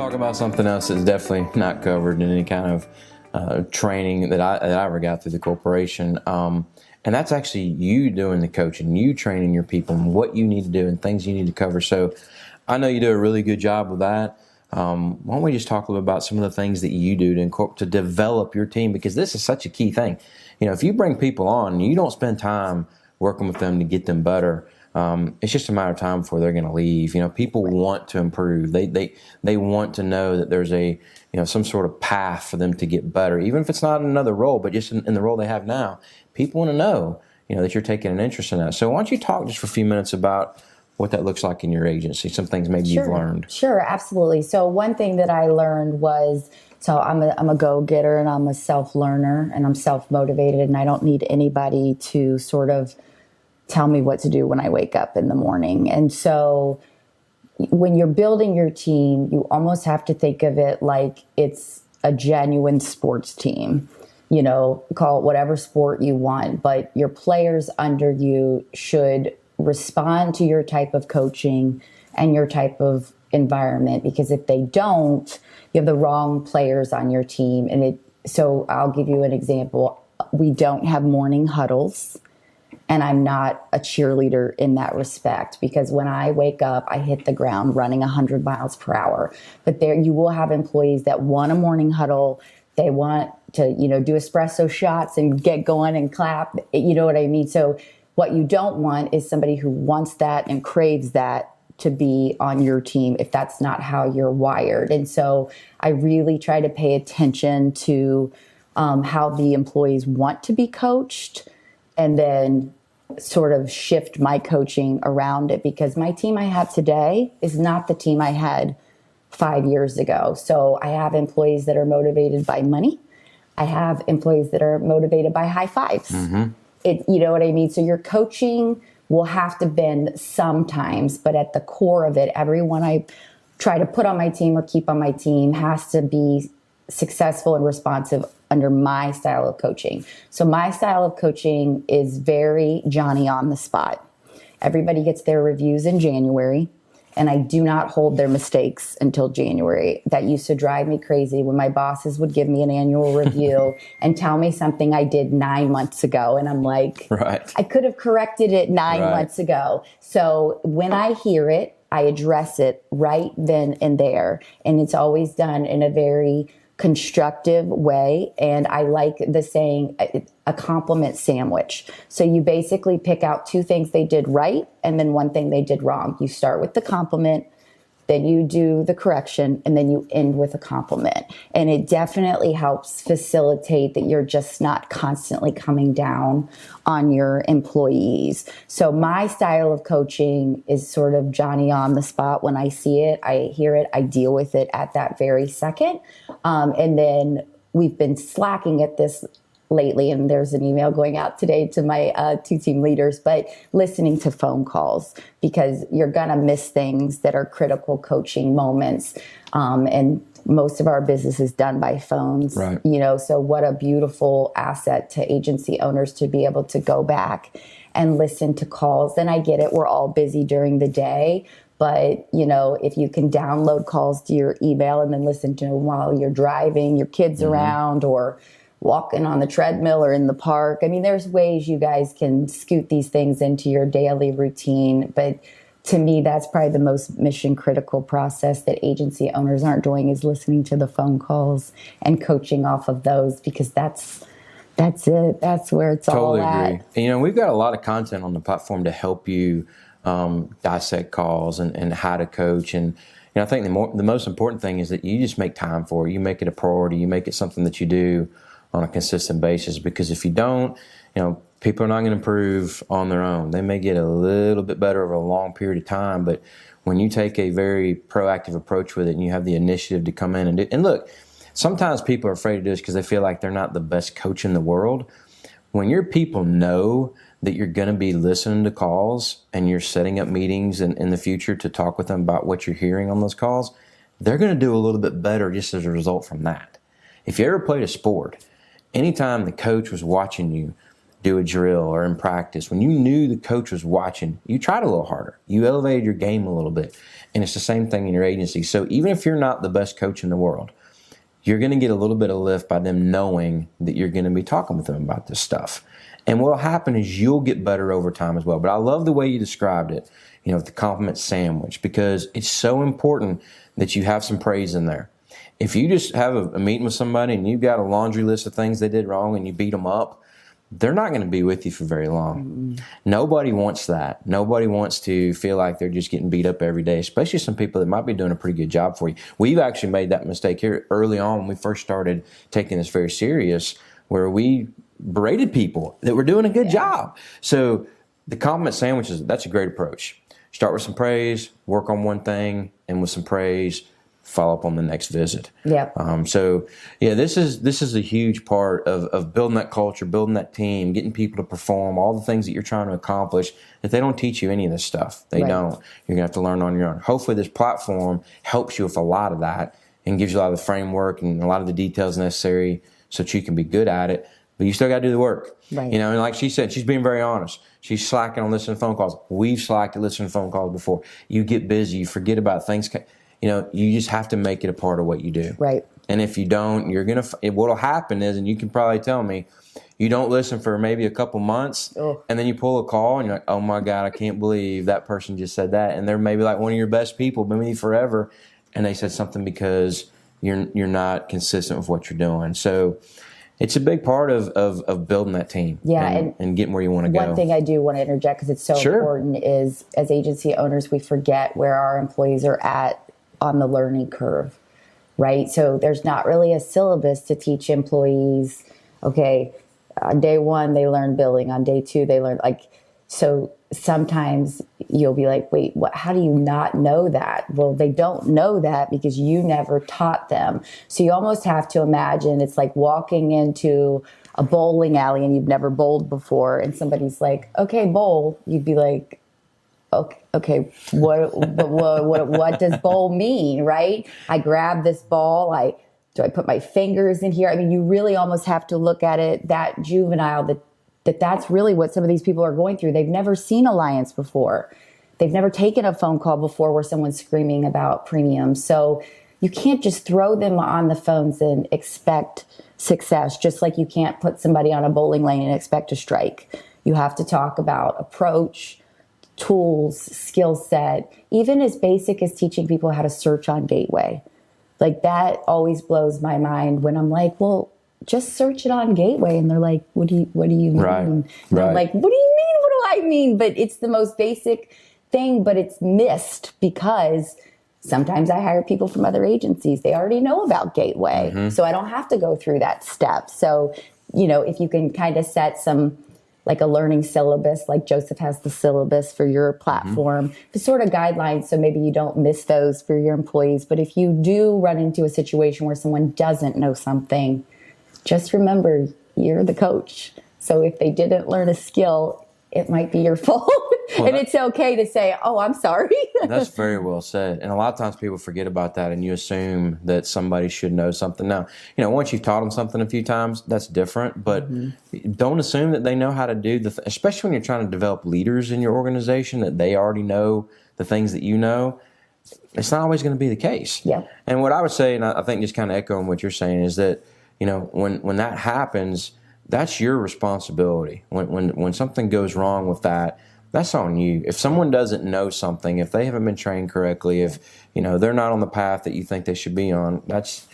talk about something else that's definitely not covered in any kind of training that I ever got through the corporation. And that's actually you doing the coaching, you training your people and what you need to do and things you need to cover. So I know you do a really good job with that. Why don't we just talk a little about some of the things that you do to develop your team, because this is such a key thing. You know, if you bring people on and you don't spend time working with them to get them better, it's just a matter of time before they're going to leave. You know, people want to improve. They want to know that there's some sort of path for them to get better, even if it's not in another role, but just in the role they have now. People want to know, that you're taking an interest in that. So why don't you talk just for a few minutes about what that looks like in your agency, some things maybe you've learned. Sure, absolutely. So one thing that I learned was, I'm a go-getter and I'm a self-learner and I'm self-motivated, and I don't need anybody to sort of tell me what to do when I wake up in the morning. And so when you're building your team, you almost have to think of it like it's a genuine sports team. Call it whatever sport you want, but your players under you should respond to your type of coaching and your type of environment, because if they don't, you have the wrong players on your team. So I'll give you an example. We don't have morning huddles, and I'm not a cheerleader in that respect, because when I wake up, I hit the ground running 100 miles per hour. But there you will have employees that want a morning huddle. They want to, do espresso shots and get going and clap. You know what I mean? So what you don't want is somebody who wants that and craves that to be on your team if that's not how you're wired. And so I really try to pay attention to how the employees want to be coached, and then sort of shift my coaching around it, because my team I have today is not the team I had 5 years ago. So I have employees that are motivated by money. I have employees that are motivated by high fives. Mm-hmm. You know what I mean? So your coaching will have to bend sometimes, but at the core of it, everyone I try to put on my team or keep on my team has to be successful and responsive under my style of coaching. So my style of coaching is very Johnny on the spot. Everybody gets their reviews in January, and I do not hold their mistakes until January. That used to drive me crazy when my bosses would give me an annual review and tell me something I did 9 months ago. And I'm like, right. I could have corrected it 9 months ago. So when I hear it, I address it right then and there. And it's always done in a very constructive way. And I like the saying, a compliment sandwich. So you basically pick out two things they did right and then one thing they did wrong. You start with the compliment, then you do the correction, and then you end with a compliment. And it definitely helps facilitate that you're just not constantly coming down on your employees. So my style of coaching is sort of Johnny on the spot. When I see it, I hear it, I deal with it at that very second. And then we've been slacking at this lately, and there's an email going out today to my two team leaders, but listening to phone calls, because you're going to miss things that are critical coaching moments. And most of our business is done by phones, right. So what a beautiful asset to agency owners to be able to go back and listen to calls. And I get it, we're all busy during the day, but, if you can download calls to your email and then listen to them while you're driving your kids around or walking on the treadmill or in the park. I mean, there's ways you guys can scoot these things into your daily routine. But to me, that's probably the most mission critical process that agency owners aren't doing, is listening to the phone calls and coaching off of those, because that's it. That's where it's totally all at. Agree. And, we've got a lot of content on the platform to help you dissect calls and how to coach. And I think the most important thing is that you just make time for it. You make it a priority. You make it something that you do on a consistent basis, because if you don't, people are not going to improve on their own. They may get a little bit better over a long period of time, but when you take a very proactive approach with it and you have the initiative to come in and do, and look, sometimes people are afraid to do this because they feel like they're not the best coach in the world. When your people know that you're going to be listening to calls and you're setting up meetings in the future to talk with them about what you're hearing on those calls, they're going to do a little bit better just as a result from that. If you ever played a sport, anytime the coach was watching you do a drill or in practice, when you knew the coach was watching, you tried a little harder. You elevated your game a little bit. And it's the same thing in your agency. So even if you're not the best coach in the world, you're going to get a little bit of lift by them knowing that you're going to be talking with them about this stuff. And what will happen is you'll get better over time as well. But I love the way you described it, the compliment sandwich, because it's so important that you have some praise in there. If you just have a meeting with somebody and you've got a laundry list of things they did wrong and you beat them up, they're not going to be with you for very long. Mm-hmm. Nobody wants that. Nobody wants to feel like they're just getting beat up every day, especially some people that might be doing a pretty good job for you. We've actually made that mistake here early on when we first started taking this very serious, where we berated people that were doing a good job. So the compliment sandwiches, that's a great approach. Start with some praise, work on one thing, and with some praise, follow up on the next visit. Yeah. This is a huge part of building that culture, building that team, getting people to perform, all the things that you're trying to accomplish. If they don't teach you any of this stuff, they don't. You're gonna have to learn on your own. Hopefully this platform helps you with a lot of that and gives you a lot of the framework and a lot of the details necessary so that you can be good at it. But you still got to do the work. Right. And like she said, she's being very honest. She's slacking on listening to phone calls. We've slacked at listening to phone calls before. You get busy, you forget about things. You just have to make it a part of what you do. Right. And if you don't, what'll happen is, and you can probably tell me, you don't listen for maybe a couple months, and then you pull a call and you're like, oh my God, I can't believe that person just said that. And they're maybe like one of your best people, been with you forever, and they said something because you're not consistent with what you're doing. So it's a big part of building that team. Yeah, and getting where you want to go. One thing I do want to interject, because it's so important, is as agency owners, we forget where our employees are at on the learning curve, right? So there's not really a syllabus to teach employees, okay, on day one, they learn billing. On day two, they learn, so sometimes you'll be like, wait, how do you not know that? Well, they don't know that because you never taught them. So you almost have to imagine it's like walking into a bowling alley and you've never bowled before, and somebody's like, okay, bowl. You'd be like, okay, what does bowl mean, right? I grab this ball, do I put my fingers in here? I mean, you really almost have to look at it that juvenile, that's really what some of these people are going through. They've never seen Alliance before. They've never taken a phone call before where someone's screaming about premiums. So you can't just throw them on the phones and expect success, just like you can't put somebody on a bowling lane and expect a strike. You have to talk about approach, tools, skill set, even as basic as teaching people how to search on Gateway. Like, that always blows my mind when I'm like, well, just search it on Gateway. And they're like, what do you mean? Right. And I'm like, what do you mean? What do I mean? But it's the most basic thing, but it's missed because sometimes I hire people from other agencies. They already know about Gateway. Mm-hmm. So I don't have to go through that step. So, if you can kind of set some, like a learning syllabus, like Joseph has the syllabus for your platform, the sort of guidelines, so maybe you don't miss those for your employees. But if you do run into a situation where someone doesn't know something, just remember you're the coach. So if they didn't learn a skill, it might be your fault. Well, and it's okay to say, oh, I'm sorry. That's very well said. And a lot of times people forget about that, and you assume that somebody should know something. Now, once you've taught them something a few times, that's different. But don't assume that they know how to do especially when you're trying to develop leaders in your organization, that they already know the things that you know. It's not always going to be the case. Yeah. And what I would say, and I think just kind of echoing what you're saying, is that, when that happens, that's your responsibility. When something goes wrong with that, that's on you. If someone doesn't know something, if they haven't been trained correctly, if they're not on the path that you think they should be on, that's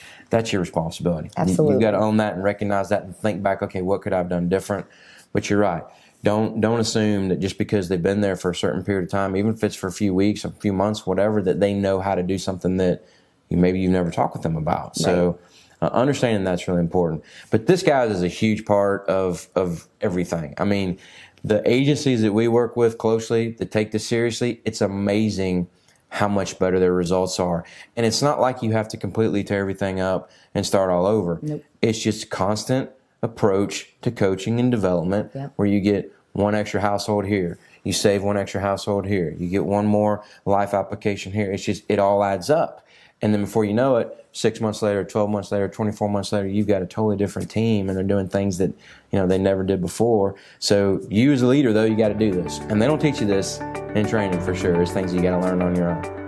your responsibility. Absolutely. You've got to own that and recognize that and think back, okay, what could I have done different? But you're right. Don't assume that just because they've been there for a certain period of time, even if it's for a few weeks, a few months, whatever, that they know how to do something that maybe you've never talked with them about. Right. So understanding that's really important. But this, guys, is a huge part of everything. I mean, the agencies that we work with closely that take this seriously, it's amazing how much better their results are. And it's not like you have to completely tear everything up and start all over. Nope. It's just constant approach to coaching and development, where you get one extra household here, you save one extra household here, you get one more life application here. It's just, it all adds up. And then before you know it, 6 months later, 12 months later, 24 months later, you've got a totally different team, and they're doing things that they never did before. So you as a leader, though, you got to do this, and they don't teach you this in training for sure. It's things you got to learn on your own.